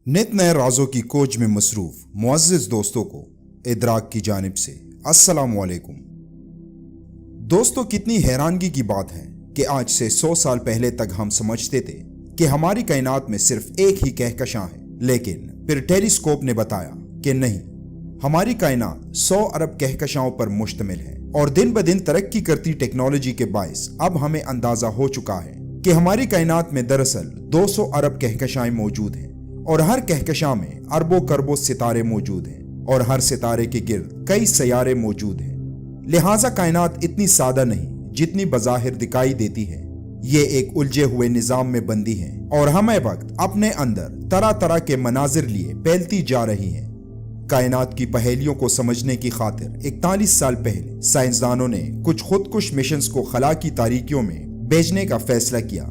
नित नए राजों की खोज में मसरूफ मुअज़्ज़िज़ दोस्तों को इदराक की जानिब से अस्सलामु अलैकुम। दोस्तों, कितनी हैरानगी की बात है कि आज से 100 साल पहले तक हम समझते थे कि हमारी कायनात में सिर्फ एक ही कहकशां है, लेकिन फिर टेलीस्कोप ने बताया कि नहीं, हमारी कायनात 100 अरब कहकशाओं पर मुश्तमिल है। और दिन ब दिन तरक्की करती टेक्नोलॉजी के बायस अब हमें अंदाजा हो चुका है कि हमारी कायनात में दरअसल 200 अरब कहकशाएं मौजूद हैं और हर कहकशां में अरबों करबों सितारे मौजूद हैं और हर सितारे के गिर्द कई सैयारे मौजूद हैं। लिहाजा कायनात इतनी सादा नहीं जितनी बज़ाहिर दिखाई देती है। ये एक उलझे हुए निजाम में बंदी है और हमें वक्त अपने अंदर तरह तरह के मनाजिर लिए फैलती जा रही है। कायनात की पहेलियों को समझने की खातिर 41 साल पहले साइंसदानों ने कुछ खुदकुश मिशंस को खला की तारीकियों में भेजने का फैसला किया।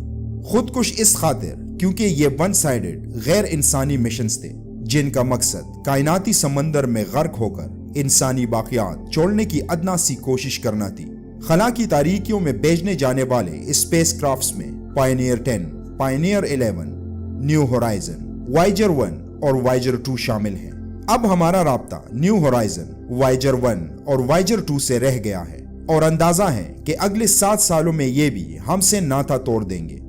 खुदकुश इस खातिर क्योंकि ये वन साइडेड गैर इंसानी मिशंस थे जिनका मकसद कायनाती समंदर में गर्क होकर इंसानी बाकियात छोड़ने की अदना सी कोशिश करना थी। खला की तारीकियों में भेजने जाने वाले स्पेस क्राफ्ट्स में Pioneer 10, Pioneer 11, New Horizon, Voyager 1 और वाइजर 2 शामिल हैं। अब हमारा राब्ता न्यू होराइजन, वाइजर 1 और वाइजर 2 से रह गया है और अंदाजा है कि अगले 7 सालों में ये भी हमसे नाता तोड़ देंगे।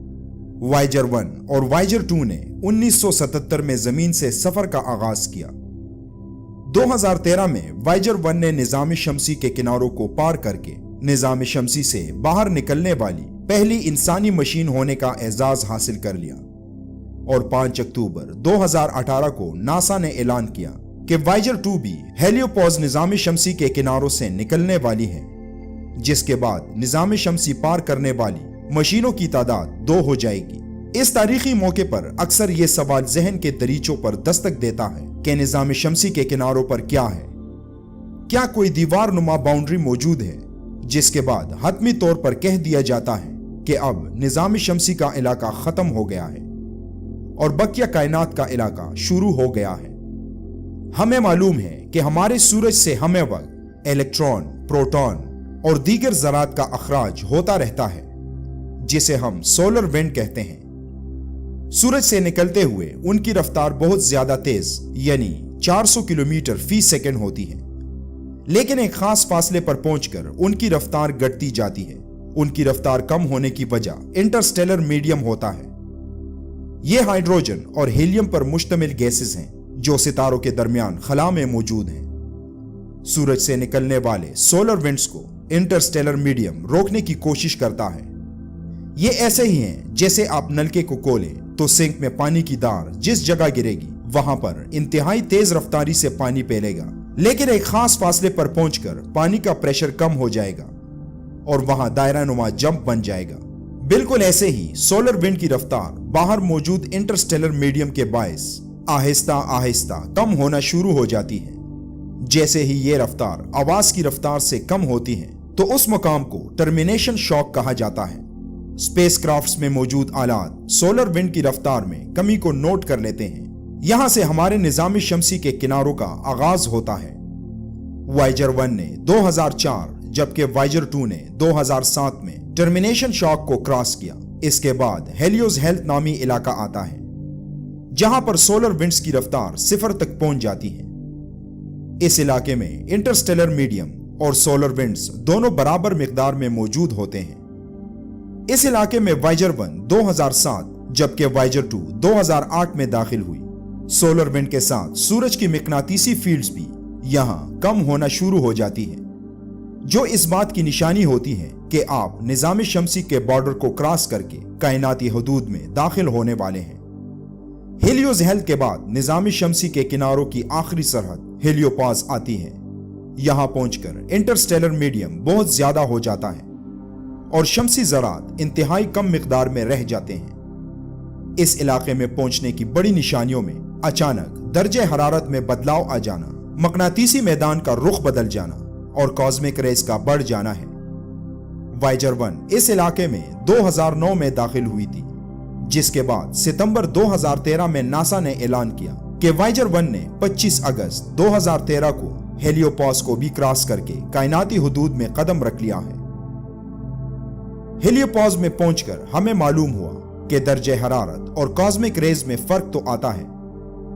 वाइजर 1 और वाइजर 2 ने 1977 में जमीन से सफर का आगाज किया। 2013 में वाइजर 1 ने निजाम शमसी के किनारों को पार करके निजाम शमसी से बाहर निकलने वाली पहली इंसानी मशीन होने का एजाज हासिल कर लिया और 5 अक्टूबर 2018 को नासा ने ऐलान किया कि वाइजर 2 भी हेलियोपोज निजाम शमसी के किनारों से निकलने वाली है, जिसके बाद निजाम शमसी पार करने वाली मशीनों की तादाद 2 हो जाएगी। इस तारीखी मौके पर अक्सर ये सवाल जहन के दरीचों पर दस्तक देता है कि निजाम शमसी के किनारों पर क्या है। क्या कोई दीवार नुमा बाउंड्री मौजूद है जिसके बाद हतमी तौर पर कह दिया जाता है कि अब निजाम शमसी का इलाका खत्म हो गया है और बकिया कायनात का इलाका शुरू हो गया है। हमें मालूम है कि हमारे सूरज से हमें वक्त इलेक्ट्रॉन, प्रोटॉन और दीगर ज़रात का अखराज होता रहता है जिसे हम सोलर विंड कहते हैं। सूरज से निकलते हुए उनकी रफ्तार बहुत ज्यादा तेज यानी 400 किलोमीटर फी सेकंड होती है, लेकिन एक खास फासले पर पहुंचकर उनकी रफ्तार घटती जाती है। उनकी रफ्तार कम होने की वजह इंटरस्टेलर मीडियम होता है। ये हाइड्रोजन और हीलियम पर मुश्तमिल गैसेस हैं जो सितारों के दरमियान खला में मौजूद हैं। सूरज से निकलने वाले सोलर विंड्स को इंटरस्टेलर मीडियम रोकने की कोशिश करता है। ये ऐसे ही हैं जैसे आप नलके को खोलें तो सिंक में पानी की धार जिस जगह गिरेगी वहां पर इंतहाई तेज रफ्तारी से पानी फैलेगा, लेकिन एक खास फासले पर पहुंचकर पानी का प्रेशर कम हो जाएगा और वहां दायरा नुमा जंप बन जाएगा। बिल्कुल ऐसे ही सोलर विंड की रफ्तार बाहर मौजूद इंटरस्टेलर मीडियम के बायस आहिस्ता आहिस्ता कम होना शुरू हो जाती है। जैसे ही ये रफ्तार आवाज की रफ्तार से कम होती है तो उस मुकाम को टर्मिनेशन शॉक कहा जाता है। स्पेसक्राफ्ट्स में मौजूद आलात सोलर विंड की रफ्तार में कमी को नोट कर लेते हैं। यहां से हमारे निजाम शमसी के किनारों का आगाज होता है। वाइजर 1 ने 2004 जबकि वाइजर 2 ने 2007 में टर्मिनेशन शॉक को क्रॉस किया। इसके बाद हेलियोज हेल्थ नामी इलाका आता है जहां पर सोलर विंड्स की रफ्तार 0 तक पहुंच जाती है। इस इलाके में इंटरस्टेलर मीडियम और सोलर विंड्स दोनों बराबर मिकदार में मौजूद होते हैं। इस इलाके में वाइजर 1 2007 जबकि वाइजर 2 2008 में दाखिल हुई। सोलर विंड के साथ सूरज की मिकनातीसी फील्ड्स भी यहां कम होना शुरू हो जाती है, जो इस बात की निशानी होती है कि आप निजाम शमसी के बॉर्डर को क्रॉस करके कायनाती हदूद में दाखिल होने वाले हैं। हेलियोज हेल्थ के बाद निजाम शमसी के किनारों की आखिरी सरहद हेलियोपाज आती है। यहां पहुंचकर इंटरस्टेलर मीडियम बहुत ज्यादा हो जाता है और शमसी ज़रात इंतहाई कम मिकदार में रह जाते हैं। इस इलाके में पहुंचने की बड़ी निशानियों में अचानक दर्जे हरारत में बदलाव आ जाना, मकनातीसी मैदान का रुख बदल जाना और कॉस्मिक रेस का बढ़ जाना है। वाइजर 1 इस इलाके में 2009 में दाखिल हुई थी, जिसके बाद सितंबर 2013 में नासा ने ऐलान किया कि वाइजर 1 ने 25 अगस्त 2013 को हेलियोपोज को भी क्रॉस करके कायनाती हुदूद में कदम रख लिया है। हेलियोपोज में पहुंचकर हमें मालूम हुआ कि दर्जे हरारत और कॉस्मिक रेज में फर्क तो आता है,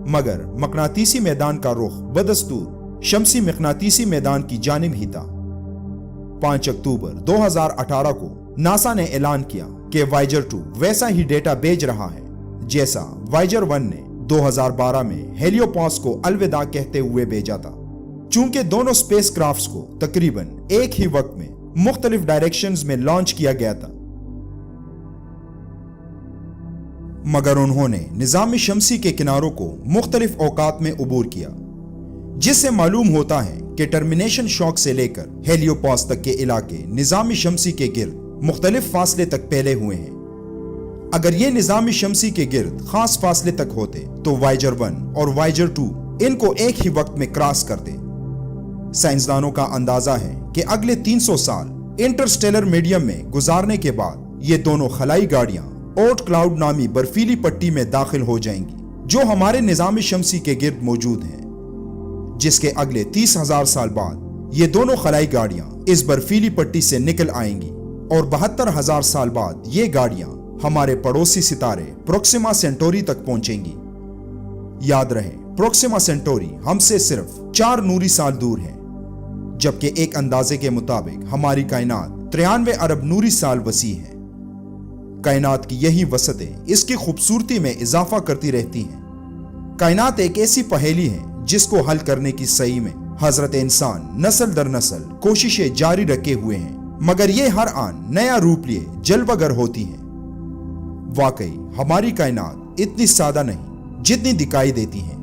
मगर मकनातीसी मैदान का रुख बदस्तूर शमसी मकनातीसी मैदान की जानिब ही था। 5 अक्टूबर 2018 को नासा ने ऐलान किया कि वायेजर 2 वैसा ही डेटा भेज रहा है जैसा वायेजर 1 ने 2012 में हेलियोपास को अलविदा कहते हुए भेजा था। चूंकि दोनों स्पेस क्राफ्ट्स को तकरीबन एक ही वक्त में मुख्तलिफ डायरेक्शंस में लॉन्च किया गया था, मगर उन्होंने निज़ाम शमसी के किनारों को मुख्तलिफ औकात में उबूर किया, जिससे मालूम होता है कि टर्मिनेशन शॉक से लेकर हेलियोपास तक के इलाके निज़ाम शमसी के गिर्द मुख्तलिफ फासले तक फैले हुए हैं। अगर ये निज़ाम शमसी के गिर्द खास फासले तक होते तो वायेजर 1 और वायेजर 2 इनको एक ही वक्त में क्रॉस करते। साइंसदानों का अंदाजा है कि अगले 300 साल इंटरस्टेलर मीडियम में गुजारने के बाद ये दोनों खलाई गाड़ियां ओर्ट क्लाउड नामी बर्फीली पट्टी में दाखिल हो जाएंगी, जो हमारे निज़ाम शमसी के गिर्द मौजूद है, जिसके अगले 30,000 साल बाद ये दोनों खलाई गाड़ियां इस बर्फीली पट्टी से निकल आएंगी और 72,000 साल बाद ये गाड़ियां हमारे पड़ोसी सितारे प्रोक्सिमा सेंटोरी तक पहुंचेंगी। याद रहे, प्रोक्सिमा सेंटोरी हमसे सिर्फ 4 नूरी साल दूर है, जबकि एक अंदाजे के मुताबिक हमारी कायनात 93 अरब नूरी साल वसी है। कायनात की यही वसतें इसकी खूबसूरती में इजाफा करती रहती हैं। कायनात एक ऐसी पहेली है जिसको हल करने की सही में हजरत इंसान नस्ल दर नस्ल कोशिशें जारी रखे हुए हैं, मगर ये हर आन नया रूप लिए जलवागर होती है। वाकई हमारी कायनात इतनी सादा नहीं जितनी दिखाई देती है।